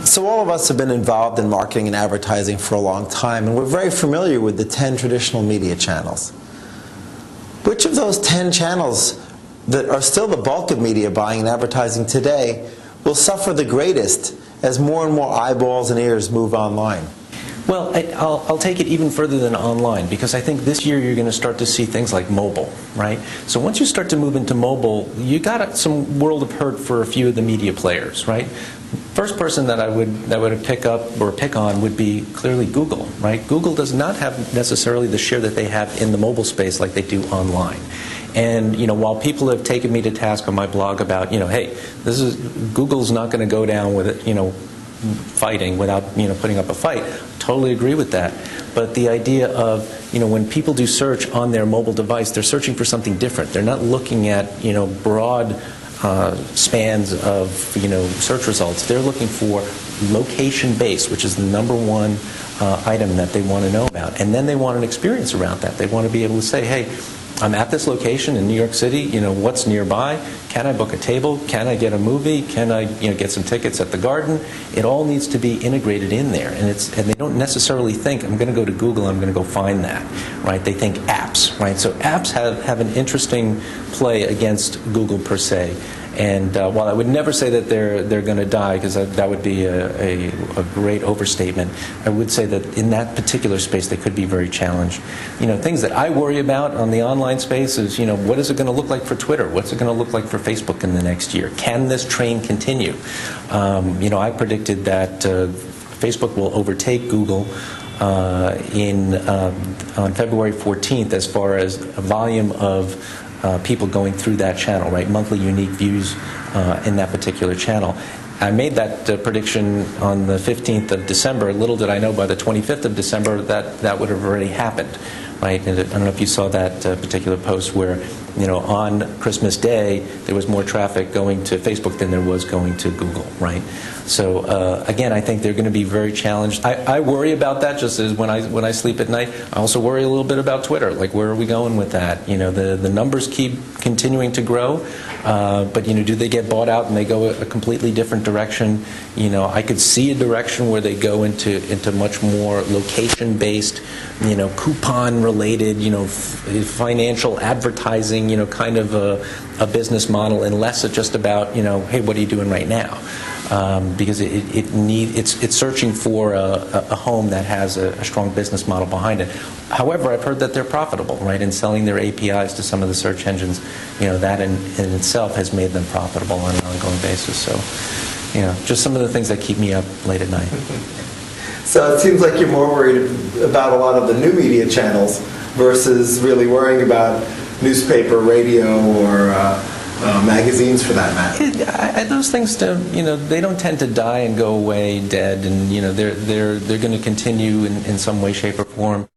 So all of us have been involved in marketing and advertising for a long time, and we're very familiar with the 10 traditional media channels. Which of those 10 channels that are still the bulk of media buying and advertising today will suffer the greatest as more and more eyeballs and ears move online? Well, I'll take it even further than online, because I think this year you're going to start to see things like mobile, right? So once you start to move into mobile, you got some world of hurt for a few of the media players, right? First person that I would pick up or pick on would be clearly Google, right? Google does not have necessarily the share that they have in the mobile space like they do online. And while people have taken me to task on my blog about, hey, Google's not going to go down with it, fighting without putting up a fight. Totally agree with that. But the idea of when people do search on their mobile device, they're searching for something different. They're not looking at broad spans of search results. They're looking for location based, which is the #1 item that they want to know about, and then they want an experience around that. They want to be able to say, hey, I'm at this location in New York City, what's nearby? Can I book a table? Can I get a movie? Can I get some tickets at the Garden? It all needs to be integrated in there, and they don't necessarily think, I'm going to go to Google, I'm going to go find that, right? They think apps, right? So apps have an interesting play against Google per se. And while I would never say that they're going to die, because that would be a great overstatement, I would say that in that particular space they could be very challenged. Things that I worry about on the online space is, what is it going to look like for Twitter? What's it going to look like for Facebook in the next year? Can this train continue? I predicted that Facebook will overtake Google on February 14th as far as a volume of people going through that channel, right? Monthly unique views in that particular channel. I made that prediction on the 15th of December. Little did I know by the 25th of December that would have already happened, right? And I don't know if you saw that particular post where, on Christmas Day, there was more traffic going to Facebook than there was going to Google, right? So again, I think they're going to be very challenged. I worry about that just as when I sleep at night. I also worry a little bit about Twitter. Like, where are we going with that? The numbers keep continuing to grow, but do they get bought out and they go a completely different direction? I could see a direction where they go into much more location-based, coupon-related, financial advertising, kind of a business model, and less just about, hey, what are you doing right now? Because it's searching for a home that has a strong business model behind it. However, I've heard that they're profitable, right? In selling their APIs to some of the search engines, that in itself has made them profitable on an ongoing basis. So, just some of the things that keep me up late at night. So it seems like you're more worried about a lot of the new media channels versus really worrying about newspaper, radio, or magazines for that matter. Those things, they don't tend to die and go away dead, and they're going to continue in some way, shape, or form.